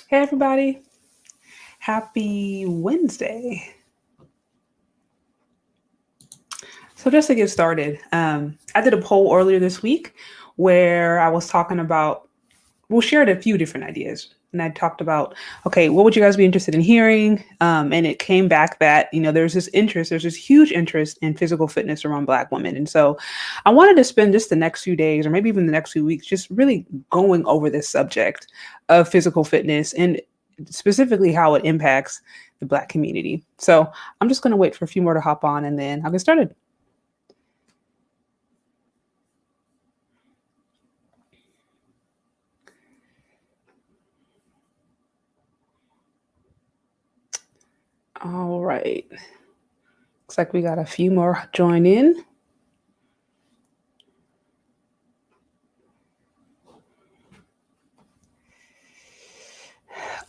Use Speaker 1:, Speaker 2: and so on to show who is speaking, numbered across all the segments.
Speaker 1: Hey, everybody. Happy Wednesday. So, just to get started, I did a poll earlier this week where I was talking about, we'll shared a few different ideas. And I talked about, okay, what would you guys be interested in hearing? And it came back that, there's this huge interest in physical fitness around Black women. And so I wanted to spend just the next few days or maybe even the next few weeks just really going over this subject of physical fitness and specifically how it impacts the Black community. So I'm just going to wait for a few more to hop on and then I'll get started. All right. Looks like we got a few more join in.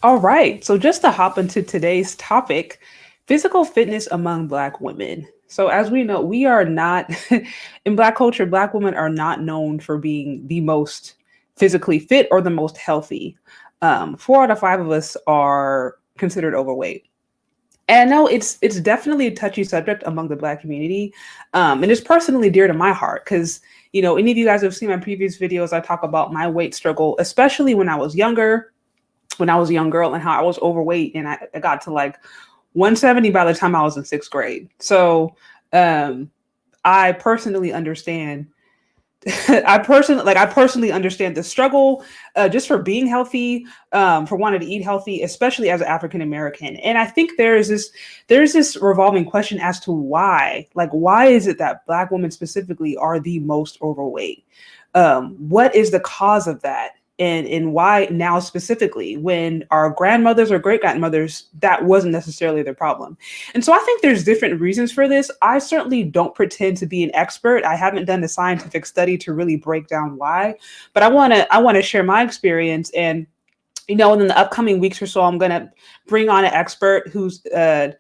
Speaker 1: All right. So just to hop into today's topic, physical fitness among Black women. So as we know, we are not in Black culture, Black women are not known for being the most physically fit or the most healthy. 4 out of 5 of us are considered overweight. And no, it's definitely a touchy subject among the Black community, and it's personally dear to my heart because any of you guys have seen my previous videos. I talk about my weight struggle, especially when I was younger, when I was a young girl, and how I was overweight, and I got to like 170 by the time I was in 6th grade. So I personally understand I personally understand the struggle just for being healthy, for wanting to eat healthy, especially as an African American. And I think there's this revolving question as to why. Like, why is it that Black women specifically are the most overweight? What is the cause of that? And why now specifically when our grandmothers or great grandmothers, that wasn't necessarily their problem. And so I think there's different reasons for this. I certainly don't pretend to be an expert. I haven't done the scientific study to really break down why, but I want to share my experience. And in the upcoming weeks or so, I'm going to bring on an expert who's a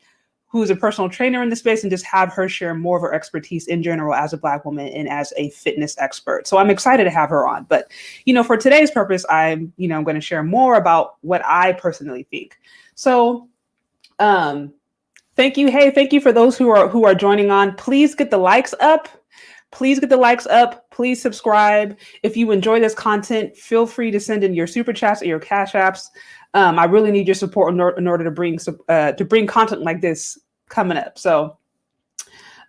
Speaker 1: personal trainer in the space and just have her share more of her expertise in general as a Black woman and as a fitness expert. So I'm excited to have her on. But, for today's purpose, I'm going to share more about what I personally think. So thank you. Hey, thank you for those who are joining on. Please get the likes up. Please get the likes up. Please subscribe. If you enjoy this content, feel free to send in your super chats or your cash apps. I really need your support in order to bring content like this coming up. So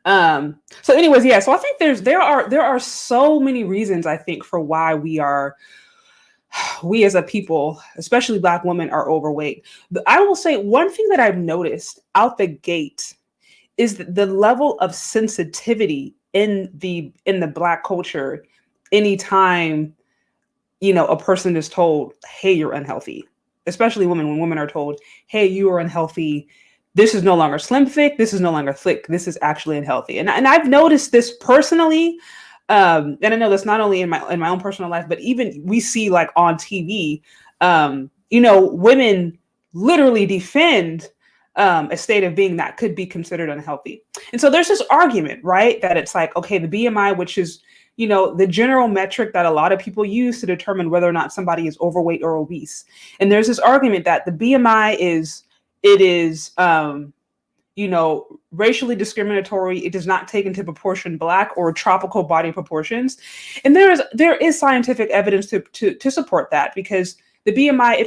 Speaker 1: anyways, yeah. So I think there are so many reasons I think for why we as a people, especially Black women, are overweight. I will say one thing that I've noticed out the gate is the level of sensitivity in the Black culture anytime a person is told, hey, you're unhealthy, especially women. When women are told, hey, you are unhealthy, this is no longer slim thick, this is no longer thick, this is actually unhealthy. And I've noticed this personally, and I know that's not only in my own personal life, but even we see like on TV, women literally defend a state of being that could be considered unhealthy. And so there's this argument, right, that it's like, okay, the BMI, which is, the general metric that a lot of people use to determine whether or not somebody is overweight or obese. And there's this argument that the BMI is racially discriminatory. It does not take into proportion Black or tropical body proportions. And there is scientific evidence to support that, because the BMI, it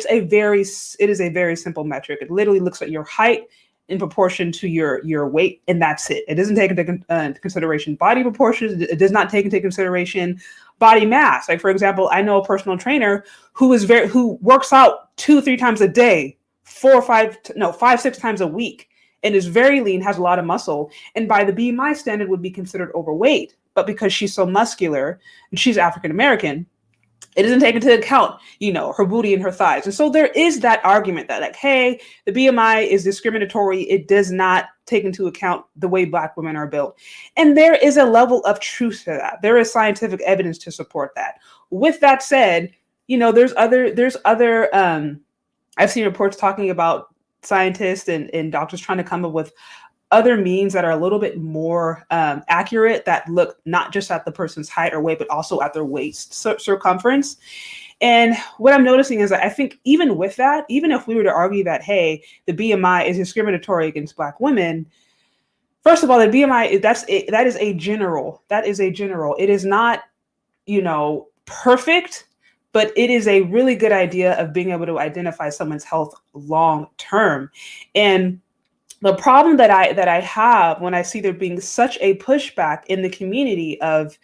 Speaker 1: is a very simple metric. It literally looks at your height in proportion to your weight, and that's it. It doesn't take into consideration body proportions. It does not take into consideration body mass. Like, for example, I know a personal trainer who works out 2-3 times a day, 5-6 times a week, and is very lean, has a lot of muscle, and by the BMI standard would be considered overweight. But because she's so muscular and she's African American, it doesn't take into account, her booty and her thighs. And so there is that argument that like, hey, the BMI is discriminatory. It does not take into account the way Black women are built. And there is a level of truth to that. There is scientific evidence to support that. With that said, there's other I've seen reports talking about scientists and doctors trying to come up with other means that are a little bit more accurate, that look not just at the person's height or weight, but also at their waist circumference. And what I'm noticing is that I think even with that, even if we were to argue that, hey, the BMI is discriminatory against Black women, first of all, the BMI, that is a general. That is a general. It is not, perfect, but it is a really good idea of being able to identify someone's health long term. And the problem that I have when I see there being such a pushback in the community of,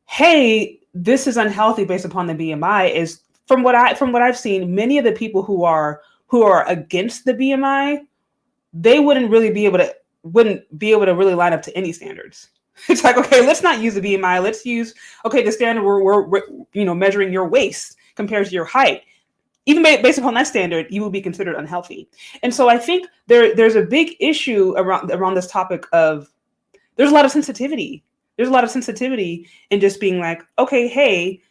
Speaker 1: hey, this is unhealthy based upon the BMI, is from what I've seen, many of the people who are against the BMI, they wouldn't be able to really line up to any standards. It's like, okay, let's not use the BMI. Let's use, okay, the standard we're measuring your waist compared to your height. Even based upon that standard, you will be considered unhealthy. And so I think there's a big issue around this topic of, there's a lot of sensitivity. There's a lot of sensitivity in just being like, okay, hey,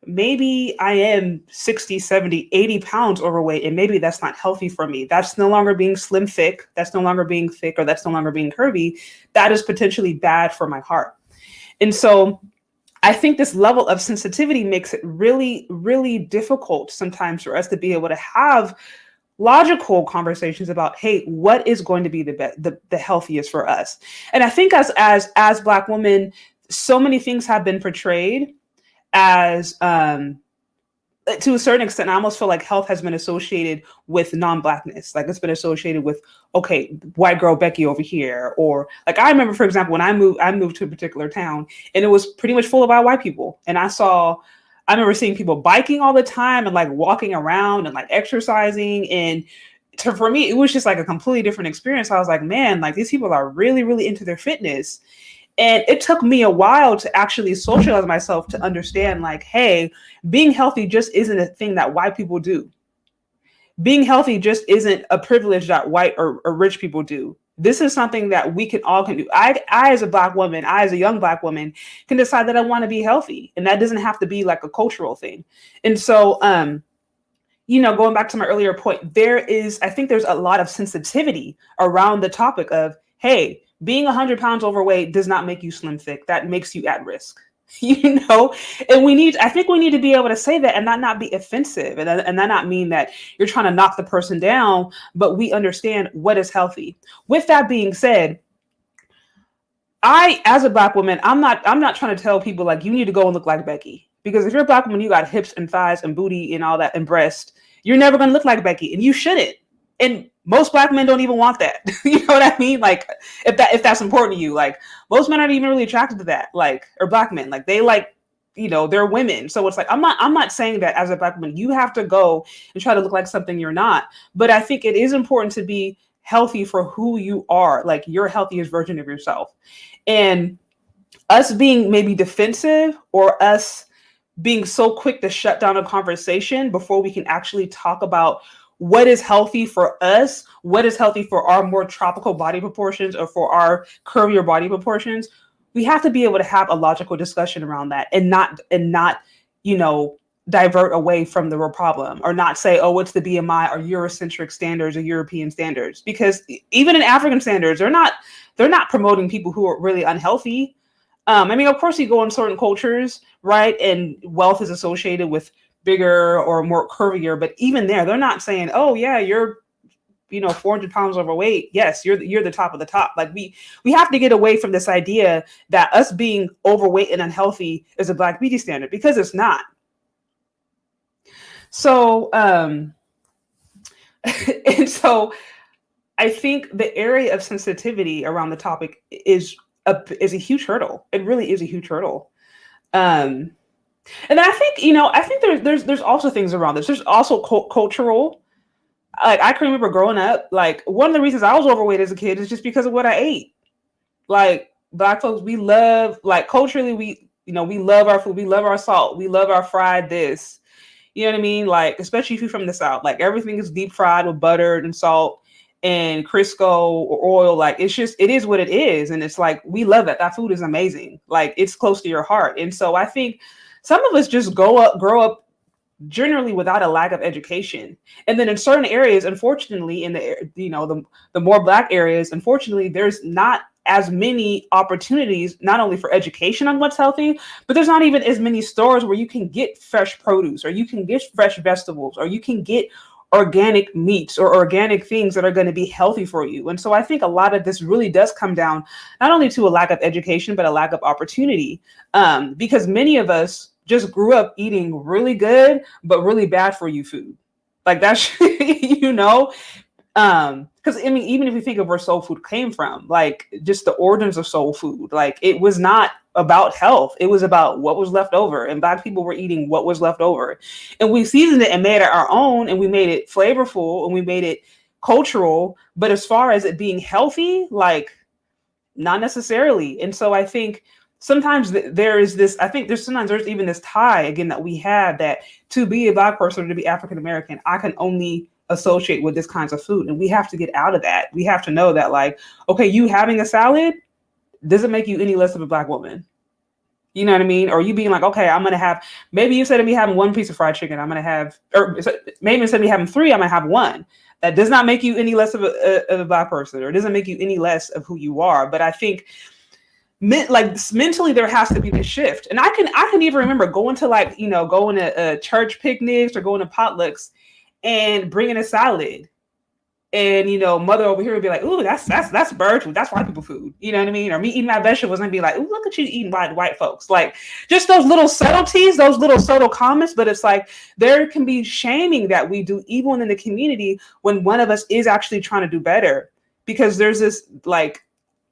Speaker 1: maybe I am 60, 70, 80 pounds overweight, and maybe that's not healthy for me. That's no longer being slim thick. That's no longer being thick, or that's no longer being curvy. That is potentially bad for my heart. And so I think this level of sensitivity makes it really, really difficult sometimes for us to be able to have logical conversations about, hey, what is going to be the healthiest for us? And I think as Black women, so many things have been portrayed as, to a certain extent, I almost feel like health has been associated with non-Blackness. Like, it's been associated with, okay, white girl Becky over here. Or like, I remember, for example, when I moved to a particular town, and it was pretty much full of all white people. And I remember seeing people biking all the time and like walking around and like exercising. And for me, it was just like a completely different experience. I was like, man, like these people are really, really into their fitness. And it took me a while to actually socialize myself to understand, like, hey, being healthy just isn't a thing that white people do. Being healthy just isn't a privilege that white or rich people do. This is something that we all can do. I as a Black woman, I as a young Black woman can decide that I want to be healthy. And that doesn't have to be like a cultural thing. And so, going back to my earlier point, I think there's a lot of sensitivity around the topic of, hey, being 100 pounds overweight does not make you slim thick. That makes you at risk, and I think we need to be able to say that and that not be offensive, and that not mean that you're trying to knock the person down, but we understand what is healthy. With that being said, as a Black woman, I'm not trying to tell people like, you need to go and look like Becky, because if you're a Black woman, you got hips and thighs and booty and all that and breast, you're never going to look like Becky, and you shouldn't. And most Black men don't even want that. You know what I mean? Like, if that's important to you, like most men aren't even really attracted to that, like, or Black men, like they like, they're women. So it's like, I'm not saying that as a Black woman, you have to go and try to look like something you're not. But I think it is important to be healthy for who you are, like your healthiest version of yourself. And us being maybe defensive, or us being so quick to shut down a conversation before we can actually talk about what is healthy for us, what is healthy for our more tropical body proportions or for our curvier body proportions, we have to be able to have a logical discussion around that, and not, divert away from the real problem, or not say, oh, it's the BMI or Eurocentric standards or European standards, because even in African standards, they're not promoting people who are really unhealthy. Of course, you go in certain cultures, right? And wealth is associated with bigger or more curvier, but even there, they're not saying, oh yeah, you're 400 pounds overweight, yes, you're the top of the top. Like we have to get away from this idea that us being overweight and unhealthy is a Black beauty standard, because it's not. So and so I think the area of sensitivity around the topic is a huge hurdle. It really is a huge hurdle. And I think there's also things around this. There's also cultural. Like, I can remember growing up, like one of the reasons I was overweight as a kid is just because of what I ate. Like, Black folks, we love, like, culturally, we love our food. We love our salt. We love our fried this. You know what I mean? Like, especially if you're from the South, like everything is deep fried with butter and salt and Crisco or oil. Like, it is what it is. And it's like, we love that. That food is amazing. Like, it's close to your heart. And so I think some of us just grow up generally without a lack of education. And then in certain areas, unfortunately, in the more Black areas, unfortunately, there's not as many opportunities, not only for education on what's healthy, but there's not even as many stores where you can get fresh produce, or you can get fresh vegetables, or you can get organic meats or organic things that are going to be healthy for you. And so I think a lot of this really does come down not only to a lack of education, but a lack of opportunity, because many of us just grew up eating really good, but really bad for you food. Like that's, because I mean, even if you think of where soul food came from, like just the origins of soul food, like it was not about health. It was about what was left over, and Black people were eating what was left over, and we seasoned it and made it our own, and we made it flavorful, and we made it cultural. But as far as it being healthy, like not necessarily. And so I think sometimes there's even this tie again that we have, that to be a Black person or to be African American, I can only associate with this kinds of food. And we have to get out of that. We have to know that, like, okay, you having a salad doesn't make you any less of a Black woman. You know what I mean? Or you being like, okay, I'm going to have, maybe instead of me having one piece of fried chicken, I'm going to have, or maybe instead of me having three, I'm going to have one. That does not make you any less of a Black person, or doesn't make you any less of who you are. But I think mentally there has to be this shift. And I can even remember going to going to church picnics or going to potlucks and bringing a salad, and mother over here would be like, "Ooh, that's bird food. That's white people food." You know what I mean? Or me eating my vegetables and be like, "Ooh, look at you eating white folks." Like just those little subtleties, those little subtle comments. But it's like there can be shaming that we do even in the community when one of us is actually trying to do better, because there's this like,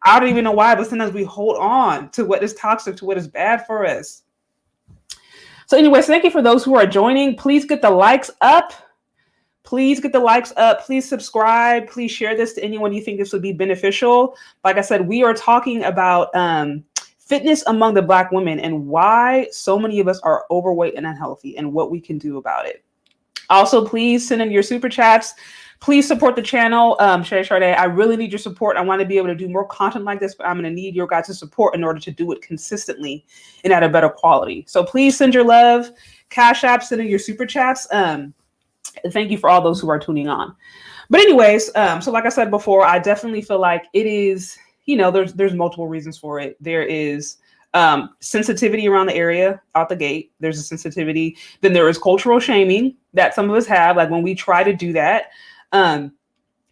Speaker 1: I don't even know why, but sometimes we hold on to what is toxic, to what is bad for us. So anyways, thank you for those who are joining. Please get the likes up. Please get the likes up. Please subscribe. Please share this to anyone you think this would be beneficial. Like I said, we are talking about fitness among the Black women and why so many of us are overweight and unhealthy and what we can do about it. Also, please send in your super chats. Please support the channel. ChezCharde, I really need your support. I want to be able to do more content like this, but I'm going to need your guys' support in order to do it consistently and at a better quality. So please send your love. Cash App, send in your super chats. Thank you for all those who are tuning on. But anyways, so like I said before, I definitely feel like it is, there's multiple reasons for it. There is sensitivity around the area out the gate. There's a sensitivity. Then there is cultural shaming that some of us have, like when we try to do that. And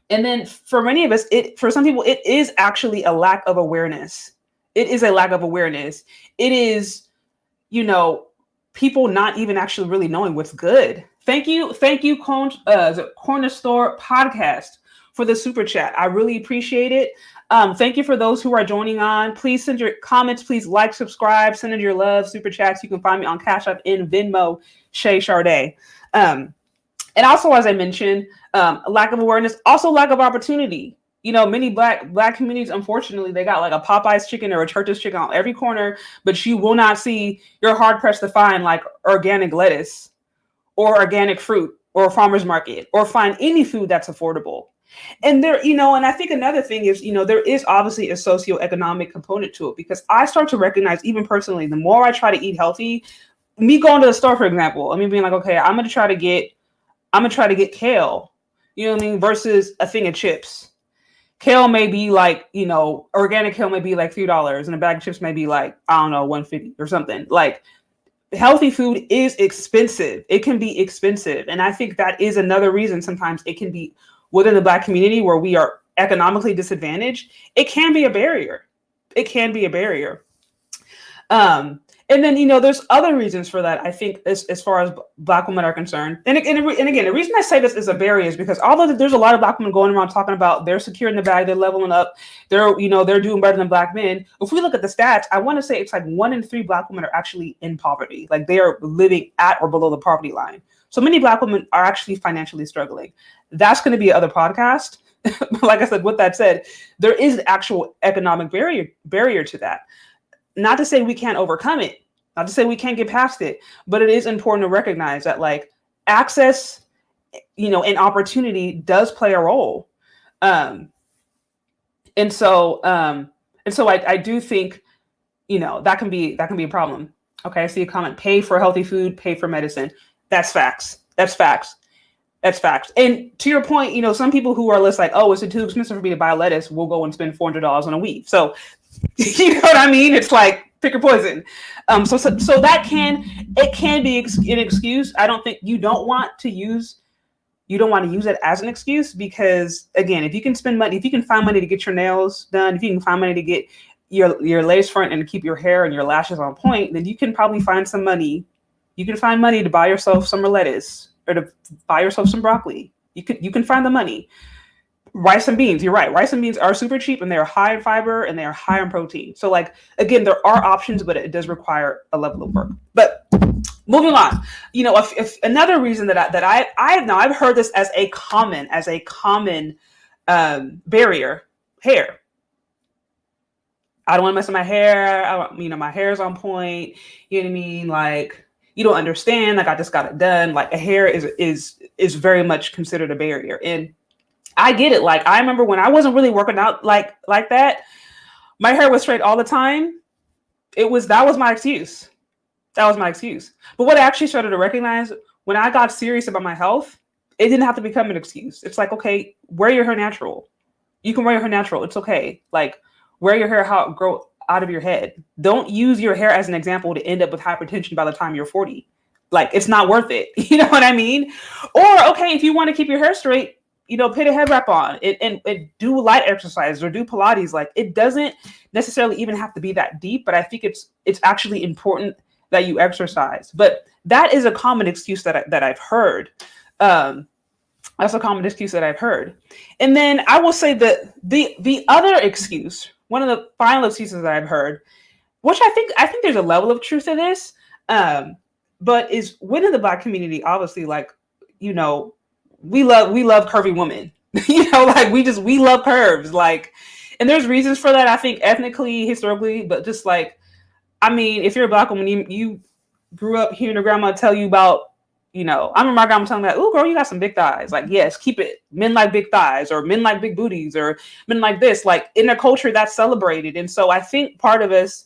Speaker 1: then for many of us, for some people, it is actually a lack of awareness. It is a lack of awareness. It is, people not even actually really knowing what's good. Thank you, Corner Store Podcast for the super chat. I really appreciate it. Thank you for those who are joining on. Please send your comments. Please like, subscribe, send in your love, super chats. You can find me on CASHAPP and VENMO, ChezCharde. And also, as I mentioned, lack of awareness, also lack of opportunity. Many black communities, unfortunately, they got like a Popeye's chicken or a Church's chicken on every corner, but you will not see, you're hard pressed to find like organic lettuce or organic fruit or a farmer's market or find any food that's affordable. And there, and I think another thing is, there is obviously a socioeconomic component to it, because I start to recognize, even personally, the more I try to eat healthy, me going to the store, for example, I mean, being like, okay, I'm going to try to get kale, versus a thing of chips. Kale may be like, organic kale may be like $3 and a bag of chips may be like, I don't know, $1.50 or something. Like, healthy food is expensive. It can be expensive. And I think that is another reason sometimes it can be within the Black community where we are economically disadvantaged. It can be a barrier. And then, there's other reasons for that, I think, as far as Black women are concerned. And again, the reason I say this is a barrier is because although there's a lot of Black women going around talking about they're securing the bag, they're leveling up, they're doing better than Black men. If we look at the stats, I want to say it's like 1 in 3 Black women are actually in poverty. Like they are living at or below the poverty line. So many Black women are actually financially struggling. That's going to be another podcast. Like I said, with that said, there is an actual economic barrier to that. Not to say we can't overcome it, not to say we can't get past it, but it is important to recognize that like access, and opportunity does play a role. And so I do think, that can be a problem. Okay. I see a comment, pay for healthy food, pay for medicine. That's facts. That's facts. And to your point, some people who are less like, oh, it's too expensive for me to buy lettuce, will go and spend $400 on a weave. So, you know what I mean? It's like pick your poison. So that can be an excuse. I don't think you don't want to use it as an excuse, because again, if you can spend money, if you can find money to get your nails done, if you can find money to get your lace front and to keep your hair and your lashes on point, then you can probably find some money. You can find money to buy yourself some lettuce, or to buy yourself some broccoli. You can find the money. Rice and beans, you're right. Rice and beans are super cheap, and they're high in fiber, and they are high in protein. So like, again, there are options, but it does require a level of work. But moving on, if another reason I've heard this as a common barrier, hair. I don't want to mess with my hair. My hair's on point. You know what I mean? Like, you don't understand. Like, I just got it done. Like, a hair is very much considered a barrier. And I get it. Like, I remember when I wasn't really working out like that, my hair was straight all the time. That was my excuse. That was my excuse. But what I actually started to recognize when I got serious about my health, it didn't have to become an excuse. It's like, okay, wear your hair natural. You can wear your hair natural. It's okay. Like, wear your hair how it grow out of your head. Don't use your hair as an example to end up with hypertension by the time you're 40. Like, it's not worth it. You know what I mean? Or, okay, if you want to keep your hair straight, put a head wrap on and do light exercise or do Pilates. Like, it doesn't necessarily even have to be that deep, but I think it's actually important that you exercise. But that is a common excuse that I've heard. That's a common excuse that I've heard. And then I will say that the other excuse, one of the final excuses that I've heard, which I think there's a level of truth to this, but is within the Black community, obviously, like, we love curvy women. Like, we love curves. Like, and there's reasons for that, I think, ethnically, historically, but just like, I mean, if you're a Black woman, you grew up hearing your grandma tell you about, I remember my grandma telling me, "Oh, girl, you got some big thighs." Like, yes, keep it. Men like big thighs, or men like big booties, or men like this. Like, in a culture that's celebrated. And so I think part of us,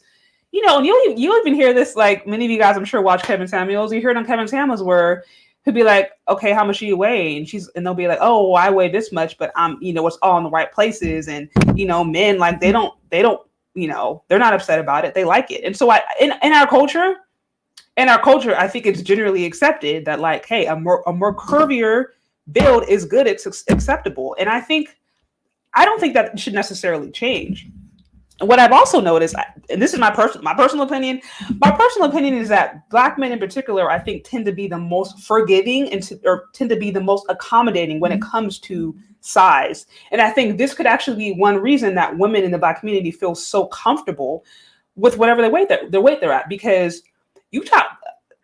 Speaker 1: and you even hear this, like, many of you guys, I'm sure, watch Kevin Samuels. You hear it on Kevin Samuels where he'll be like, "Okay, how much do you weigh?" And they'll be like, "Oh, I weigh this much, but I'm, it's all in the right places." And, men, like, they don't, they're not upset about it. They like it. And so in our culture, I think it's generally accepted that, like, hey, a more curvier build is good. It's acceptable. And I don't think that should necessarily change. And what I've also noticed, and this is my personal opinion, is that Black men in particular, I think, tend to be the most forgiving or tend to be the most accommodating when it comes to size. And I think this could actually be one reason that women in the Black community feel so comfortable with whatever the weight they're at, because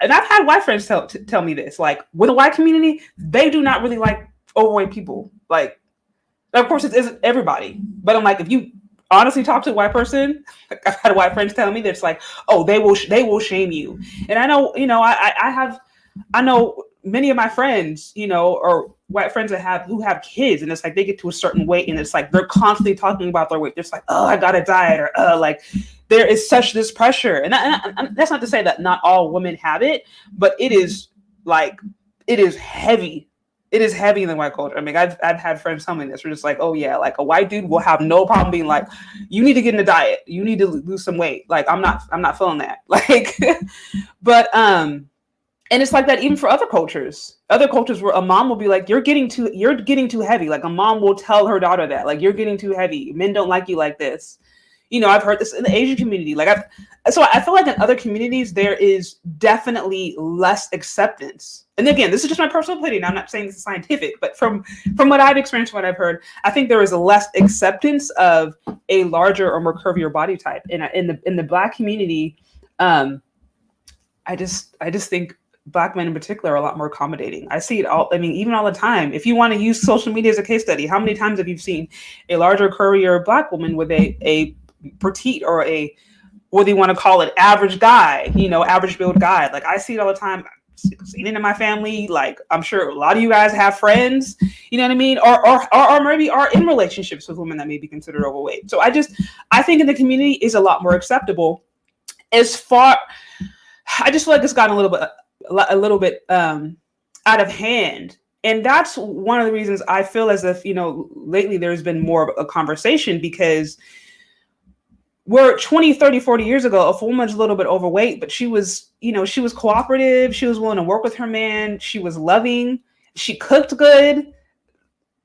Speaker 1: and I've had white friends tell me this, like, with the white community, they do not really like overweight people. Like, of course, it isn't everybody, but I'm like, if you honestly talk to a white person, I've had white friends tell me that it's like, oh, they will shame you. And I know, I know many of my friends, or white friends who have kids, and it's like they get to a certain weight, and it's like they're constantly talking about their weight. It's like, oh, I got a diet, or like, there is such this pressure. And that's not to say that not all women have it, but it is heavy. It is heavy in the white culture. I mean, I've had friends tell me this. We're just like, oh yeah, like, a white dude will have no problem being like, you need to get in a diet. You need to lose some weight. Like, I'm not feeling that. Like, but, and it's like that even for other cultures where a mom will be like, you're getting too heavy. Like, a mom will tell her daughter that, like, you're getting too heavy. Men don't like you like this. I've heard this in the Asian community. So I feel like in other communities, there is definitely less acceptance. And again, this is just my personal opinion. I'm not saying this is scientific, but from what I've experienced, what I've heard, I think there is a less acceptance of a larger or more curvier body type. And in the Black community, I just think Black men in particular are a lot more accommodating. I see it all. I mean, even all the time. If you want to use social media as a case study, how many times have you seen a larger, curvier Black woman with a petite or what do you want to call it, average guy, average build guy? Like, I see it all the time. I've seen it in my family. Like, I'm sure a lot of you guys have friends, you know what I mean? Or maybe are in relationships with women that may be considered overweight. So I think in the community is a lot more acceptable. I just feel like it's gotten a little bit out of hand. And that's one of the reasons I feel as if, lately there's been more of a conversation, because where 20, 30, 40 years ago, a woman's a little bit overweight, but she was, she was cooperative. She was willing to work with her man. She was loving. She cooked good.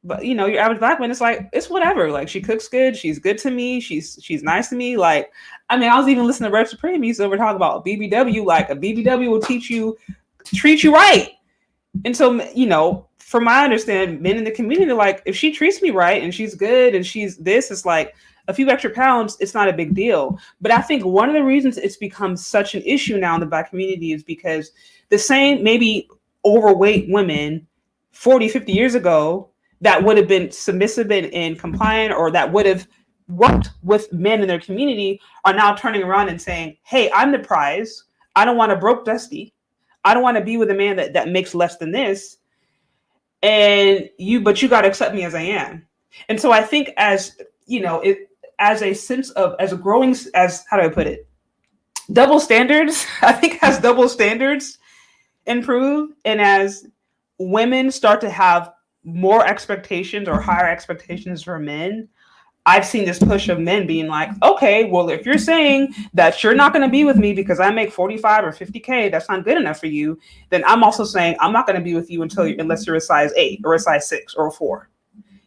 Speaker 1: But your average black man, it's like, it's whatever. Like, she cooks good. She's good to me. She's nice to me. Like, I mean, I was even listening to Red Supreme. He's over talking about BBW. Like, a BBW will treat you right. And so, from my understanding, men in the community, like, if she treats me right and she's good and she's this, it's like a few extra pounds, it's not a big deal. But I think one of the reasons it's become such an issue now in the Black community is because the same maybe overweight women 40, 50 years ago that would have been submissive and compliant, or that would have worked with men in their community, are now turning around and saying, hey, I'm the prize. I don't want a broke dusty. I don't want to be with a man that makes less than this. But you got to accept me as I am. And so I think as a growing, how do I put it? Double standards, I think as double standards improve, and as women start to have more expectations or higher expectations for men, I've seen this push of men being like, okay, well, if you're saying that you're not going to be with me because I make 45 or 50K, that's not good enough for you, then I'm also saying I'm not going to be with you unless you're a size 8 or a size 6 or a 4.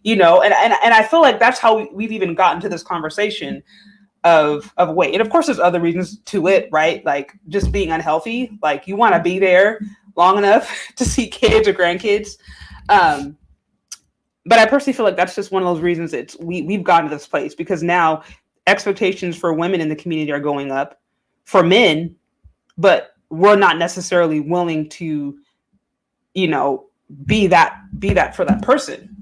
Speaker 1: And I feel like that's how we've even gotten to this conversation of weight. And of course, there's other reasons to it, right? Like just being unhealthy. Like you want to be there long enough to see kids or grandkids. But I personally feel like that's just one of those reasons we've gotten to this place, because now expectations for women in the community are going up for men, but we're not necessarily willing to, be that for that person.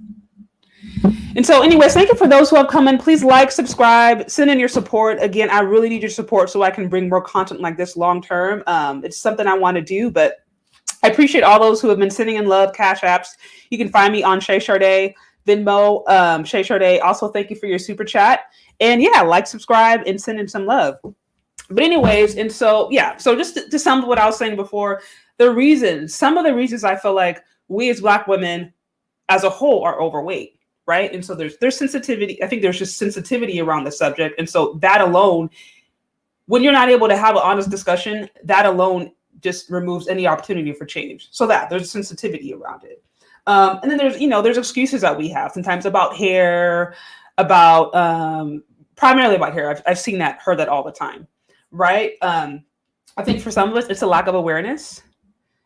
Speaker 1: And so anyways, thank you for those who have come in. Please like, subscribe, send in your support. Again, I really need your support so I can bring more content like this long term. It's something I want to do, but I appreciate all those who have been sending in love, cash apps. You can find me on ChezCharde, Venmo, ChezCharde. Also, thank you for your super chat. And yeah, like, subscribe, and send in some love. But anyways, and so, yeah. So just to sum up what I was saying before, some of the reasons I feel like we as Black women as a whole are overweight, right? And so there's sensitivity. I think there's just sensitivity around the subject. And so that alone, when you're not able to have an honest discussion, that alone just removes any opportunity for change. So that there's sensitivity around it. And then there's excuses that we have sometimes about hair, primarily about hair. I've seen that, heard that all the time, right? I think for some of us, it's a lack of awareness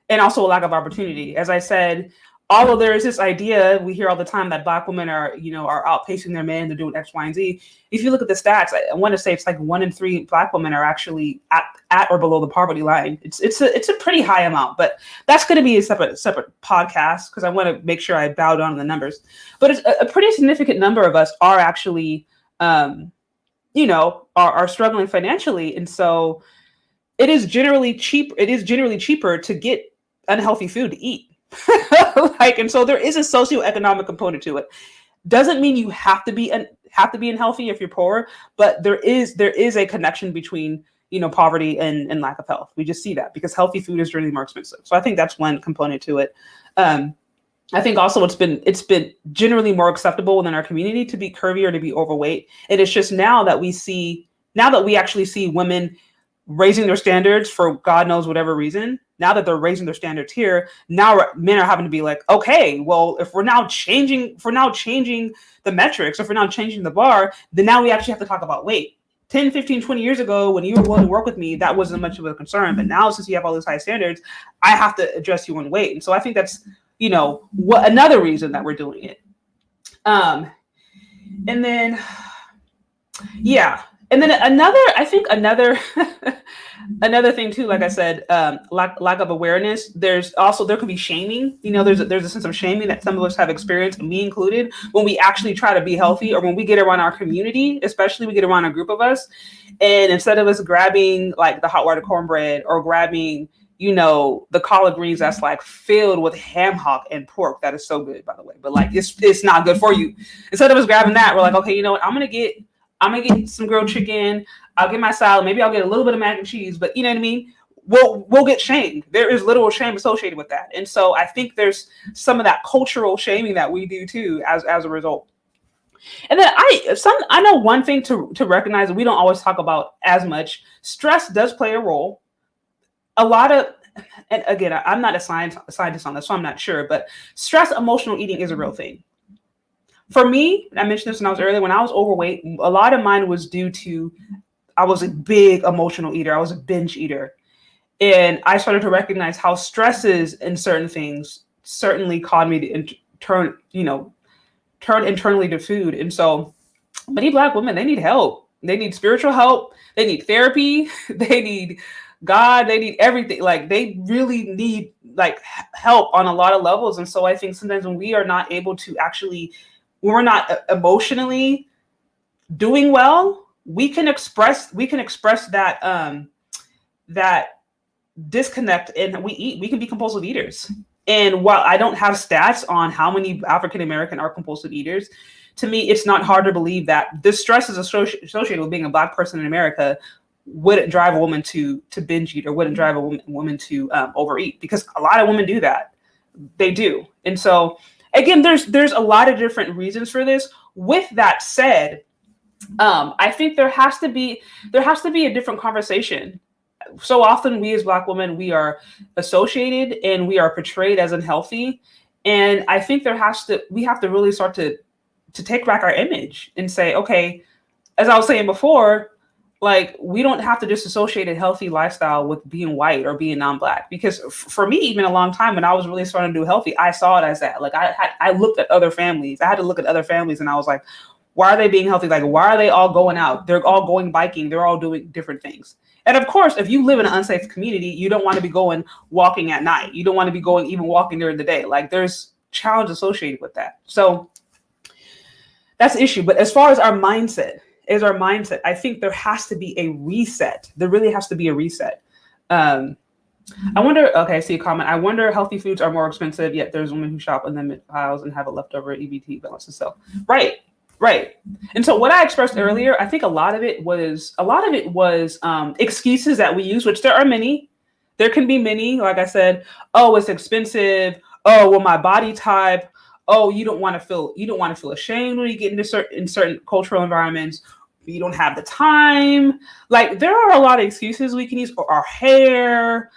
Speaker 1: and also a lack of opportunity. As I said, although there is this idea we hear all the time that Black women are outpacing their men, they're doing X, Y, and Z. If you look at the stats, I want to say it's like 1 in 3 Black women are actually at or below the poverty line. It's a pretty high amount, but that's going to be a separate podcast because I want to make sure I bow down on the numbers. But it's a pretty significant number of us are actually, are struggling financially, and so it is generally cheap. It is generally cheaper to get unhealthy food to eat. And so there is a socioeconomic component to it. Doesn't mean you have to be unhealthy if you're poor, but there is a connection between poverty and lack of health. We just see that because healthy food is really more expensive. So I think that's one component to it. I think also it's been generally more acceptable within our community to be curvy or to be overweight. And it's just now that we actually see women raising their standards for God knows whatever reason. Now that they're raising their standards here, now men are having to be like, okay, well, if we're now changing the metrics, if we're now changing the bar, then now we actually have to talk about weight. 10, 15, 20 years ago, when you were willing to work with me, that wasn't much of a concern. But now, since you have all those high standards, I have to address you on weight. And so I think that's, another reason that we're doing it. And then, yeah. And then another thing too, like I said, lack of awareness. There can be shaming. There's a sense of shaming that some of us have experienced, me included, when we actually try to be healthy, or when we get around our community, especially we get around a group of us, and instead of us grabbing like the hot water cornbread or grabbing, the collard greens that's like filled with ham hock and pork, that is so good, by the way, but like it's not good for you. Instead of us grabbing that, we're like, okay, you know what, I'm gonna get some grilled chicken. I'll get my salad. Maybe I'll get a little bit of mac and cheese, but you know what I mean? will get shamed. There is literal shame associated with that. And so I think there's some of that cultural shaming that we do too as a result. And then I know one thing to recognize that we don't always talk about as much. Stress does play a role. A lot of, and again, I'm not a scientist on this, so I'm not sure, but stress emotional eating is a real thing. For me, I mentioned this when I was earlier, when I was overweight, a lot of mine was due to, I was a big emotional eater. I was a binge eater. And I started to recognize how stresses in certain things certainly caused me to turn internally to food. And so many Black women, they need help. They need spiritual help. They need therapy. They need God. They need everything. Like, they really need like help on a lot of levels. And so I think sometimes when we are not able to actually, when we're not emotionally doing well, we can express that that disconnect, and we can be compulsive eaters. And while I don't have stats on how many African American are compulsive eaters, to me, it's not hard to believe that the stress is associated with being a Black person in America wouldn't drive a woman to binge eat, or wouldn't drive a woman to overeat, because a lot of women do that. They do. And so again, there's a lot of different reasons for this. With that said, I think there has to be a different conversation. So often we as Black women, we are associated and we are portrayed as unhealthy. And I think we have to really start to take back our image and say, okay, as I was saying before, like, we don't have to just associate a healthy lifestyle with being white or being non-Black. Because for me, even a long time when I was really starting to do healthy, I saw it as that. Like, I looked at other families. I had to look at other families, and I was like, why are they being healthy? Like, why are they all going out? They're all going biking. They're all doing different things. And of course, if you live in an unsafe community, you don't want to be going walking at night. You don't want to be going even walking during the day. Like, there's challenge associated with that. So that's the issue. But as far as our mindset, I think there has to be a reset. There really has to be a reset. I wonder, okay, I see a comment. I wonder, healthy foods are more expensive, yet there's women who shop in them aisles and have a leftover EBT balance to sell. Right. And so what I expressed earlier, I think a lot of it was excuses that we use, which there are many. There can be many. Like I said, oh, it's expensive. Oh, well, my body type. Oh, you don't want to feel ashamed when you get into certain cultural environments. You don't have the time. Like, there are a lot of excuses we can use. Or our hair.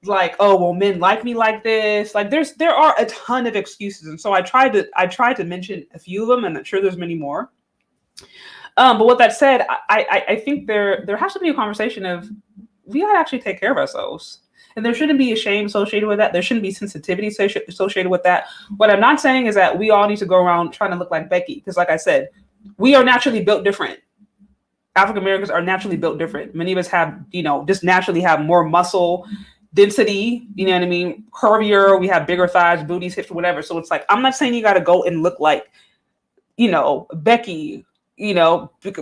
Speaker 1: Like, oh, well, men like me like this. Like, there are a ton of excuses. And so I tried to mention a few of them, and I'm sure there's many more. But with that said, I think there has to be a conversation of, we gotta actually take care of ourselves. And there shouldn't be a shame associated with that. There shouldn't be sensitivity associated with that. What I'm not saying is that we all need to go around trying to look like Becky. Because like I said, we are naturally built different. African Americans are naturally built different. Many of us have, just naturally have more muscle density, you know what I mean? Curvier, we have bigger thighs, booties, hips, whatever. So it's like, I'm not saying you got to go and look like, Becky,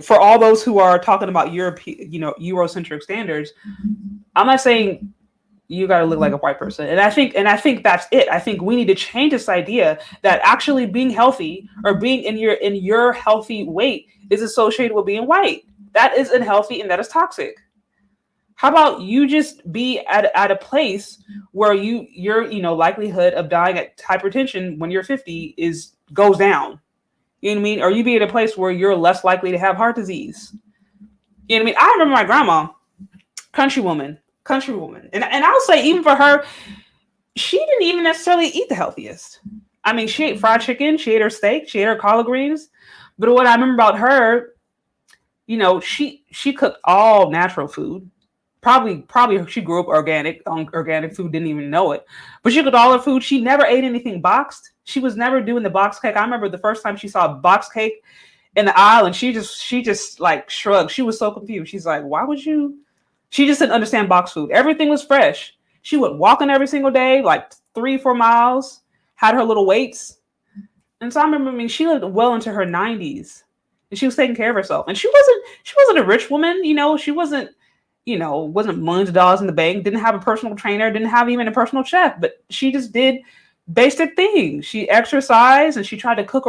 Speaker 1: for all those who are talking about Eurocentric standards. I'm not saying you got to look like a white person. And I think that's it. I think we need to change this idea that actually being healthy or being in your healthy weight is associated with being white. That is unhealthy and that is toxic. How about you just be at a place where your likelihood of dying at hypertension when you're 50 goes down. You know what I mean? Or you be at a place where you're less likely to have heart disease. You know what I mean? I remember my grandma, country woman. And I'll say, even for her, she didn't even necessarily eat the healthiest. I mean, she ate fried chicken, she ate her steak, she ate her collard greens. But what I remember about her, she cooked all natural food. Probably she grew up organic food, didn't even know it. But she cooked all her food. She never ate anything boxed. She was never doing the box cake. I remember the first time she saw a box cake in the aisle, and she just like shrugged. She was so confused. She's like, why would you? She just didn't understand box food. Everything was fresh. She went walking every single day, like 3-4 miles, had her little weights. And so I remember, she lived well into her 90s, and she was taking care of herself. And she wasn't a rich woman, she wasn't millions of dollars in the bank, didn't have a personal trainer, didn't have even a personal chef, but she just did basic things. She exercised and she tried to cook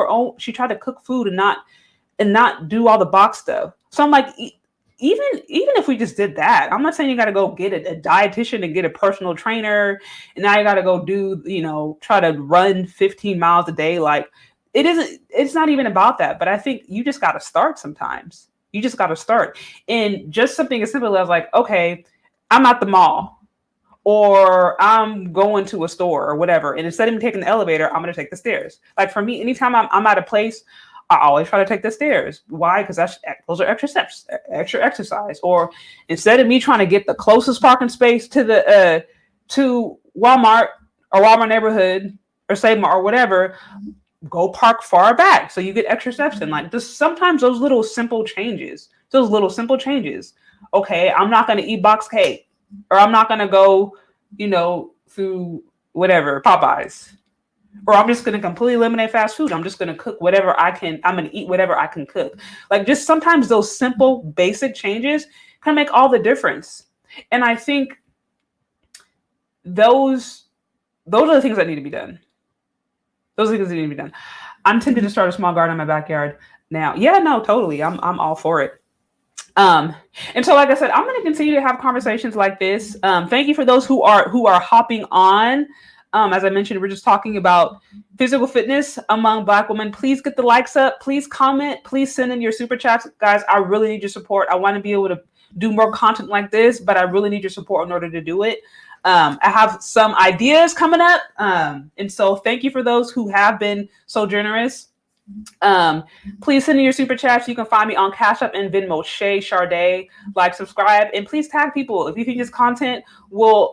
Speaker 1: food and not do all the box stuff. So I'm like, even if we just did that, I'm not saying you got to go get a dietitian and get a personal trainer, and now you got to go do, try to run 15 miles a day. Like, it's not even about that. But I think you just got to start sometimes. You just got to start. And just something as simple as like, okay, I'm at the mall or I'm going to a store or whatever. And instead of taking the elevator, I'm going to take the stairs. Like for me, anytime I'm at a place, I always try to take the stairs. Why? Because those are extra steps, extra exercise. Or instead of me trying to get the closest parking space to Walmart or Walmart neighborhood or Save or whatever, go park far back so you get extra steps in. Like sometimes those little simple changes. Okay, I'm not going to eat box cake, or I'm not going to go, through whatever Popeyes. Or I'm just going to completely eliminate fast food. I'm just going to cook whatever I can. I'm going to eat whatever I can cook. Like just sometimes those simple, basic changes can make all the difference. And I think those are the things that need to be done. Those are the things that need to be done. I'm tempted to start a small garden in my backyard now. Yeah, no, totally. I'm all for it. And so, like I said, I'm going to continue to have conversations like this. Thank you for those who are hopping on. As I mentioned, we're just talking about physical fitness among Black women. Please get the likes up. Please comment. Please send in your super chats. Guys, I really need your support. I want to be able to do more content like this, but I really need your support in order to do it. I have some ideas coming up. And so thank you for those who have been so generous. Please send in your super chats. You can find me on CASHAPP and VENMO, ChezCharde. Like, subscribe, and please tag people. If you think this content will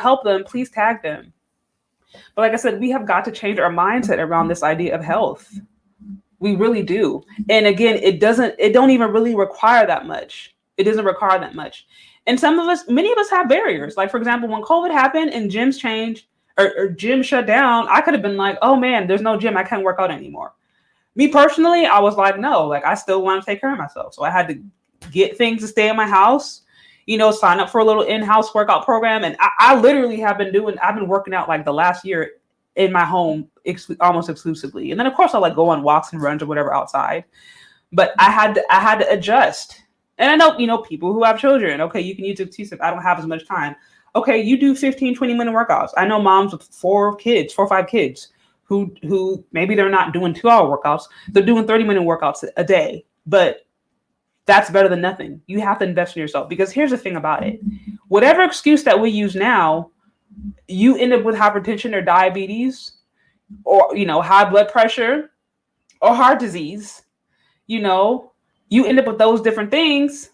Speaker 1: help them, please tag them. But like I said, we have got to change our mindset around this idea of health. We really do. And again, it don't even really require that much. It doesn't require that much. And many of us have barriers. Like, for example, when COVID happened and gyms changed or gyms shut down, I could have been like, oh man, there's no gym. I can't work out anymore. Me personally, I was like, no, like I still want to take care of myself. So I had to get things to stay in my house, sign up for a little in-house workout program. And I literally I've been working out like the last year in my home almost exclusively. And then of course I like go on walks and runs or whatever outside, but I had to adjust. And I know, people who have children, okay, you can use the excuse of I don't have as much time. Okay, you do 15, 20-minute workouts. I know moms with 4 or 5 kids who maybe they're not doing 2-hour workouts. They're doing 30-minute workouts a day, but that's better than nothing. You have to invest in yourself, because here's the thing about it. Whatever excuse that we use now, you end up with hypertension or diabetes or, high blood pressure or heart disease, you end up with those different things.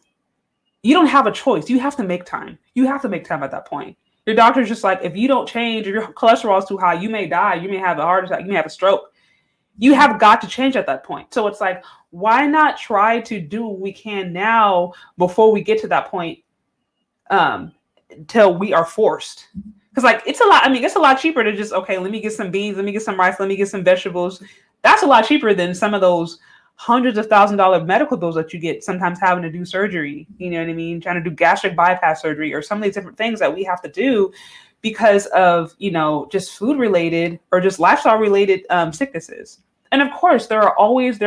Speaker 1: You don't have a choice. You have to make time. You have to make time at that point. Your doctor's just like, if you don't change, if your cholesterol is too high, you may die. You may have a heart attack. You may have a stroke. You have got to change at that point. So it's like, why not try to do what we can now before we get to that point, till we are forced? Because like, it's a lot cheaper to just, okay, let me get some beans, let me get some rice, let me get some vegetables. That's a lot cheaper than some of those hundreds of $1,000s medical bills that you get sometimes having to do surgery, you know what I mean? Trying to do gastric bypass surgery or some of these different things that we have to do because of, just food related or just lifestyle related sicknesses. And of course, there are always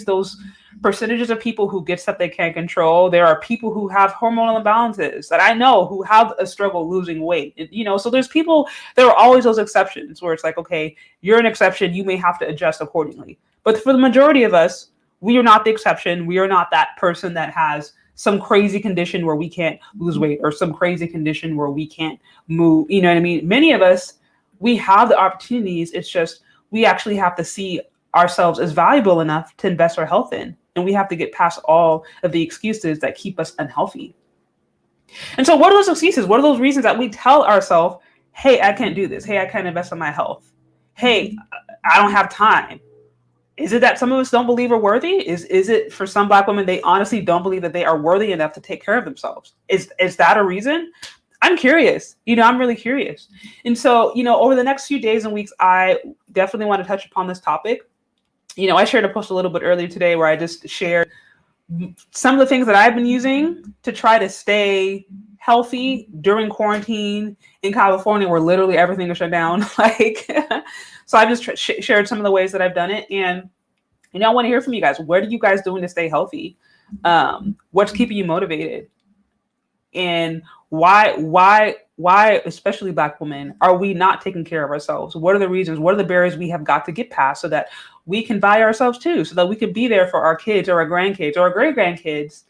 Speaker 1: those percentages of people who get stuff they can't control. There are people who have hormonal imbalances that I know who have a struggle losing weight, so there are always those exceptions where it's like, okay, you're an exception. You may have to adjust accordingly. But for the majority of us, we are not the exception. We are not that person that has some crazy condition where we can't lose weight or some crazy condition where we can't move. You know what I mean? Many of us, we have the opportunities. It's just, we actually have to see ourselves as valuable enough to invest our health in. And we have to get past all of the excuses that keep us unhealthy. And so what are those excuses? What are those reasons that we tell ourselves, hey, I can't do this. Hey, I can't invest in my health. Hey, I don't have time. Is it that some of us don't believe we're worthy? Is it for some Black women, they honestly don't believe that they are worthy enough to take care of themselves? Is that a reason? I'm curious. I'm really curious. And so, over the next few days and weeks, I definitely want to touch upon this topic. I shared a post a little bit earlier today where I just shared some of the things that I've been using to try to stay healthy during quarantine in California, where literally everything is shut down. So I just shared some of the ways that I've done it. And, I want to hear from you guys. What are you guys doing to stay healthy? What's keeping you motivated? And why, especially Black women, are we not taking care of ourselves? What are the reasons? What are the barriers we have got to get past so that we can value ourselves too, so that we can be there for our kids or our grandkids or our great grandkids,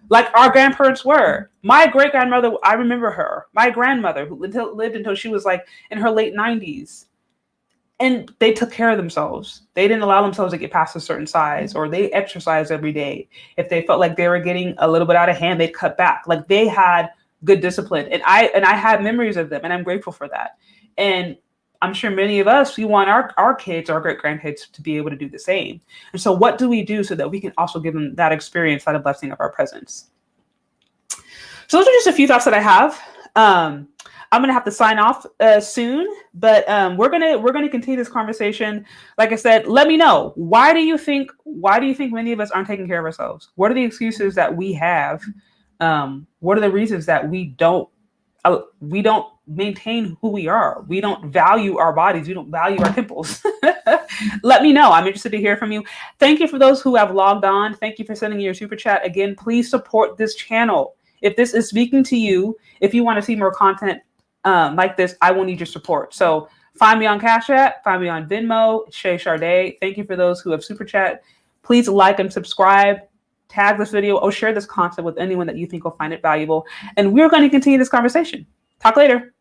Speaker 1: like our grandparents were. My great grandmother, I remember her. My grandmother, who lived until she was like in her late 90s, and they took care of themselves. They didn't allow themselves to get past a certain size, or they exercised every day. If they felt like they were getting a little bit out of hand, they'd cut back. Like they had good discipline, and I had memories of them, and I'm grateful for that. And I'm sure many of us, we want our kids, our great grandkids, to be able to do the same. And so, what do we do so that we can also give them that experience, that a blessing of our presence? So those are just a few thoughts that I have. I'm gonna have to sign off soon, but we're gonna continue this conversation. Like I said, let me know, why do you think many of us aren't taking care of ourselves? What are the excuses that we have? What are the reasons that we don't maintain who we are? We don't value our bodies. We don't value our temples. Let me know. I'm interested to hear from you. Thank you for those who have logged on. Thank you for sending your super chat. Again, please support this channel. If this is speaking to you, if you want to see more content like this, I will need your support. So find me on CASHAPP, find me on VENMO, ChezCharde. Thank you for those who have super chat. Please like and subscribe, tag this video, or share this content with anyone that you think will find it valuable. And we're going to continue this conversation. Talk later.